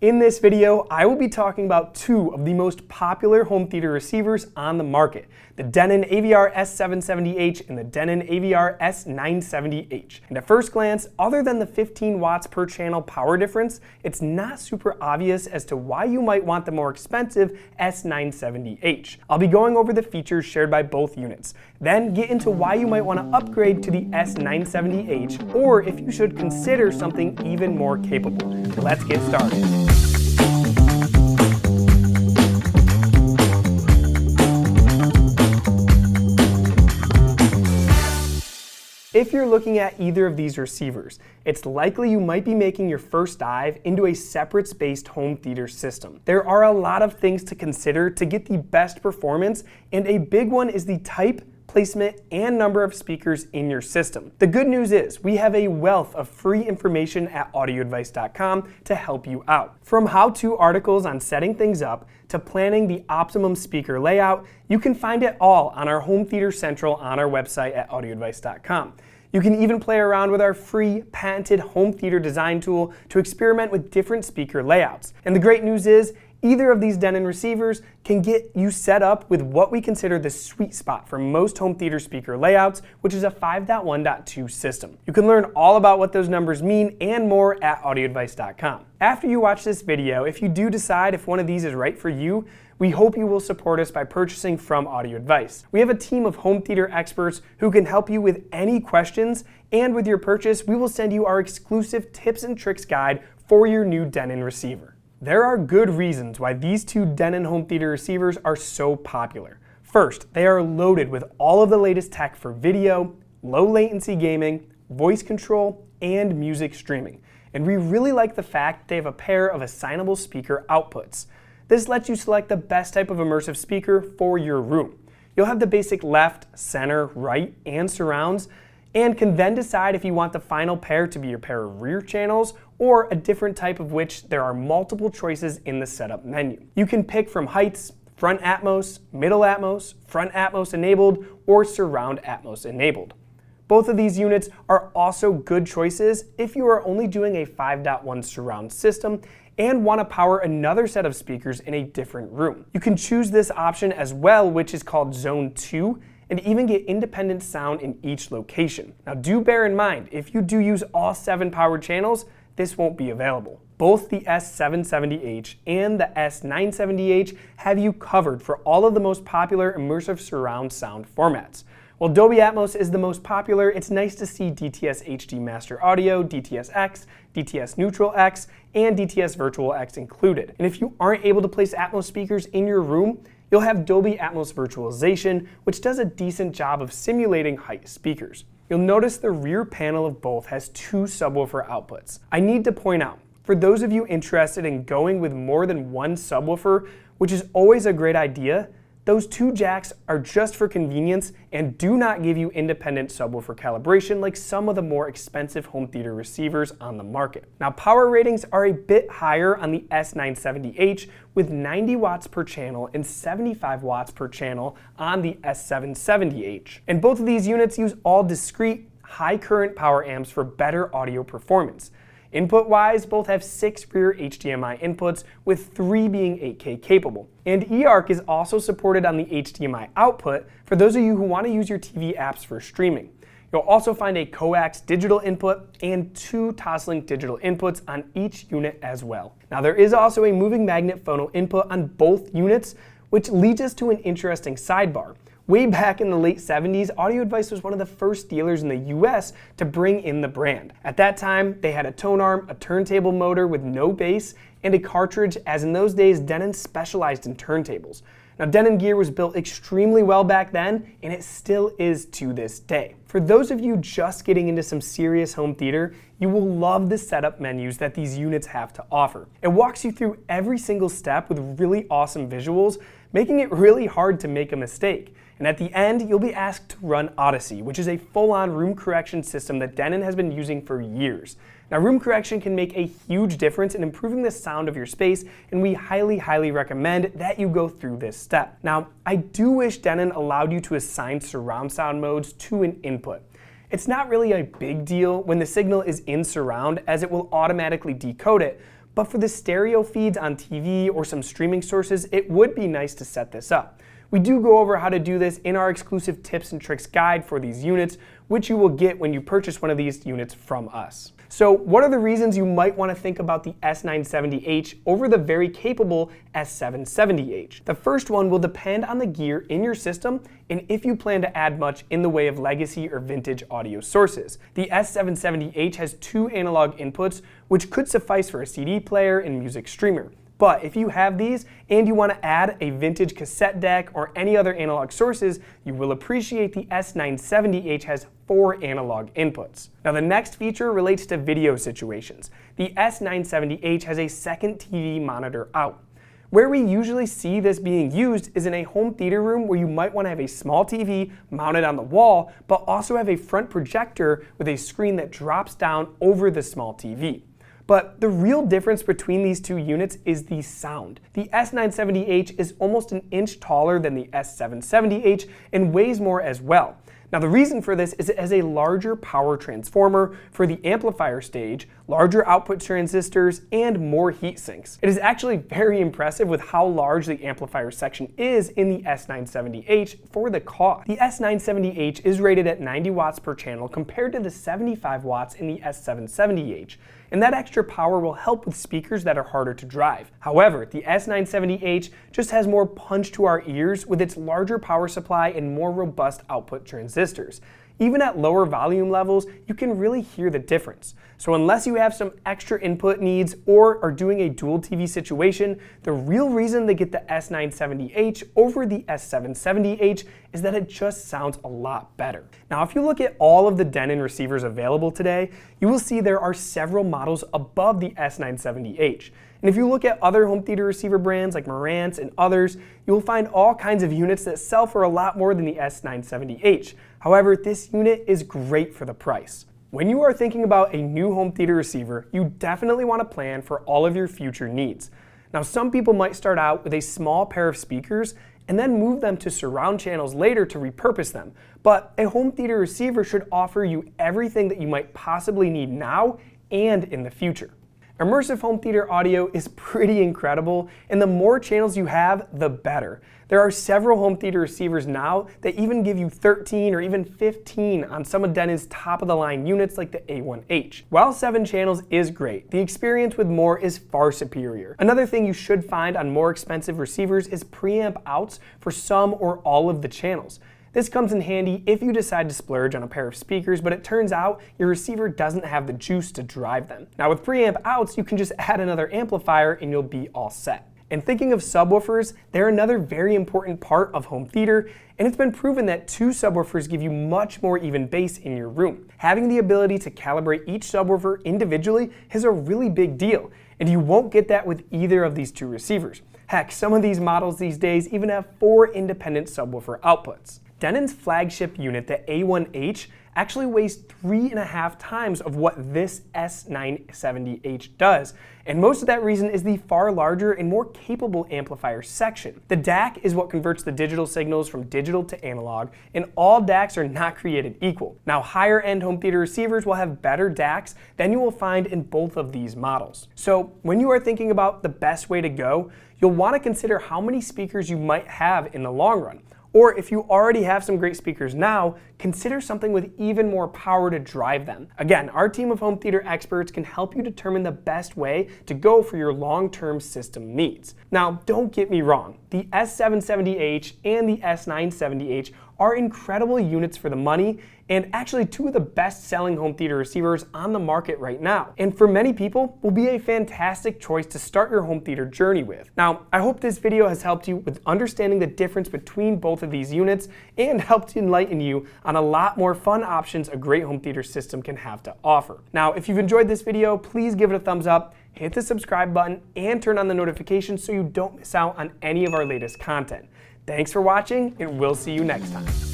In this video, I will be talking about two of the most popular home theater receivers on the market, the Denon AVR-S770H and the Denon AVR-S970H. And at first glance, other than the 15 watts per channel power difference, it's not super obvious as to why you might want the more expensive S970H. I'll be going over the features shared by both units, then get into why you might want to upgrade to the S970H, or if you should consider something even more capable. Let's get started. If you're looking at either of these receivers, it's likely you might be making your first dive into a separate spaced home theater system. There are a lot of things to consider to get the best performance, and a big one is the type, placement, and number of speakers in your system. The good news is we have a wealth of free information at audioadvice.com to help you out. From how-to articles on setting things up to planning the optimum speaker layout, you can find it all on our Home Theater Central on our website at audioadvice.com. You can even play around with our free patented home theater design tool to experiment with different speaker layouts. And the great news is, either of these Denon receivers can get you set up with what we consider the sweet spot for most home theater speaker layouts, which is a 5.1.2 system. You can learn all about what those numbers mean and more at audioadvice.com. After you watch this video, if you do decide if one of these is right for you, we hope you will support us by purchasing from Audio Advice. We have a team of home theater experts who can help you with any questions, and with your purchase, we will send you our exclusive tips and tricks guide for your new Denon receiver. There are good reasons why these two Denon home theater receivers are so popular. First, they are loaded with all of the latest tech for video, low latency gaming, voice control, and music streaming. And we really like the fact they have a pair of assignable speaker outputs. This lets you select the best type of immersive speaker for your room. You'll have the basic left, center, right, and surrounds, and can then decide if you want the final pair to be a pair of rear channels or a different type, of which there are multiple choices in the setup menu. You can pick from heights, front Atmos, middle Atmos, front Atmos enabled, or surround Atmos enabled. Both of these units are also good choices if you are only doing a 5.1 surround system and want to power another set of speakers in a different room. You can choose this option as well, which is called Zone 2, and even get independent sound in each location. Now do bear in mind, if you do use all 7 powered channels, this won't be available. Both the S770H and the S970H have you covered for all of the most popular immersive surround sound formats. While Dolby Atmos is the most popular, it's nice to see DTS HD Master Audio, DTS X, DTS Neutral X, and DTS Virtual X included. And if you aren't able to place Atmos speakers in your room, you'll have Dolby Atmos Virtualization, which does a decent job of simulating height speakers. You'll notice the rear panel of both has 2 subwoofer outputs. I need to point out, for those of you interested in going with more than one subwoofer, which is always a great idea, those 2 jacks are just for convenience and do not give you independent subwoofer calibration like some of the more expensive home theater receivers on the market. Now, power ratings are a bit higher on the S970H with 90 watts per channel and 75 watts per channel on the S770H. And both of these units use all discrete, high current power amps for better audio performance. Input-wise, both have 6 rear HDMI inputs, with 3 being 8K capable. And eARC is also supported on the HDMI output for those of you who want to use your TV apps for streaming. You'll also find a coax digital input and 2 Toslink digital inputs on each unit as well. Now there is also a moving magnet phono input on both units, which leads us to an interesting sidebar. Way back in the late 70s, Audio Advice was one of the first dealers in the US to bring in the brand. At that time, they had a tone arm, a turntable motor with no bass, and a cartridge, as in those days, Denon specialized in turntables. Now, Denon gear was built extremely well back then, and it still is to this day. For those of you just getting into some serious home theater, you will love the setup menus that these units have to offer. It walks you through every single step with really awesome visuals, making it really hard to make a mistake. And at the end, you'll be asked to run Odyssey, which is a full-on room correction system that Denon has been using for years. Now, room correction can make a huge difference in improving the sound of your space, and we highly recommend that you go through this step. Now, I do wish Denon allowed you to assign surround sound modes to an input. It's not really a big deal when the signal is in surround, as it will automatically decode it, But for the stereo feeds on TV or some streaming sources, it would be nice to set this up. We do go over how to do this in our exclusive tips and tricks guide for these units, which you will get when you purchase one of these units from us. So what are the reasons you might want to think about the S970H over the very capable S770H? The first one will depend on the gear in your system and if you plan to add much in the way of legacy or vintage audio sources. The S770H has 2 analog inputs, which could suffice for a CD player and music streamer. But if you have these and you want to add a vintage cassette deck or any other analog sources, you will appreciate the S970H has 4 analog inputs. Now the next feature relates to video situations. The S970H has a second TV monitor out. Where we usually see this being used is in a home theater room where you might want to have a small TV mounted on the wall, but also have a front projector with a screen that drops down over the small TV. But the real difference between these two units is the sound. The S970H is almost an inch taller than the S770H and weighs more as well. Now the reason for this is it has a larger power transformer for the amplifier stage, larger output transistors, and more heat sinks. It is actually very impressive with how large the amplifier section is in the S970H for the cost. The S970H is rated at 90 watts per channel compared to the 75 watts in the S770H. And that extra power will help with speakers that are harder to drive. However, the S970H just has more punch to our ears with its larger power supply and more robust output transistors. Even at lower volume levels, you can really hear the difference. So unless you have some extra input needs or are doing a dual TV situation, the real reason to get the S970H over the S770H is that it just sounds a lot better. Now if you look at all of the Denon receivers available today, you will see there are several models above the S970H. And if you look at other home theater receiver brands like Marantz and others, you will find all kinds of units that sell for a lot more than the S970H. However, this unit is great for the price. When you are thinking about a new home theater receiver, you definitely want to plan for all of your future needs. Now, some people might start out with a small pair of speakers and then move them to surround channels later to repurpose them. But a home theater receiver should offer you everything that you might possibly need now and in the future. Immersive home theater audio is pretty incredible, and the more channels you have, the better. There are several home theater receivers now that even give you 13 or even 15 on some of Denon's top-of-the-line units like the A1H. While 7 channels is great, the experience with more is far superior. Another thing you should find on more expensive receivers is preamp outs for some or all of the channels. This comes in handy if you decide to splurge on a pair of speakers, but it turns out your receiver doesn't have the juice to drive them. Now with preamp outs, you can just add another amplifier and you'll be all set. And thinking of subwoofers, they're another very important part of home theater, and it's been proven that 2 subwoofers give you much more even bass in your room. Having the ability to calibrate each subwoofer individually is a really big deal, and you won't get that with either of these 2 receivers. Heck, some of these models these days even have 4 independent subwoofer outputs. Denon's flagship unit, the A1H, actually weighs 3.5 times of what this S970H does, and most of that reason is the far larger and more capable amplifier section. The DAC is what converts the digital signals from digital to analog, and all DACs are not created equal. Now higher end home theater receivers will have better DACs than you will find in both of these models. So when you are thinking about the best way to go, you'll want to consider how many speakers you might have in the long run. Or if you already have some great speakers now, consider something with even more power to drive them. Again, our team of home theater experts can help you determine the best way to go for your long-term system needs. Now, don't get me wrong, the S770H and the S970H are incredible units for the money, and actually 2 of the best-selling home theater receivers on the market right now. And for many people, will be a fantastic choice to start your home theater journey with. Now, I hope this video has helped you with understanding the difference between both of these units and helped enlighten you on a lot more fun options a great home theater system can have to offer. Now, if you've enjoyed this video, please give it a thumbs up, hit the subscribe button, and turn on the notifications so you don't miss out on any of our latest content. Thanks for watching, and we'll see you next time.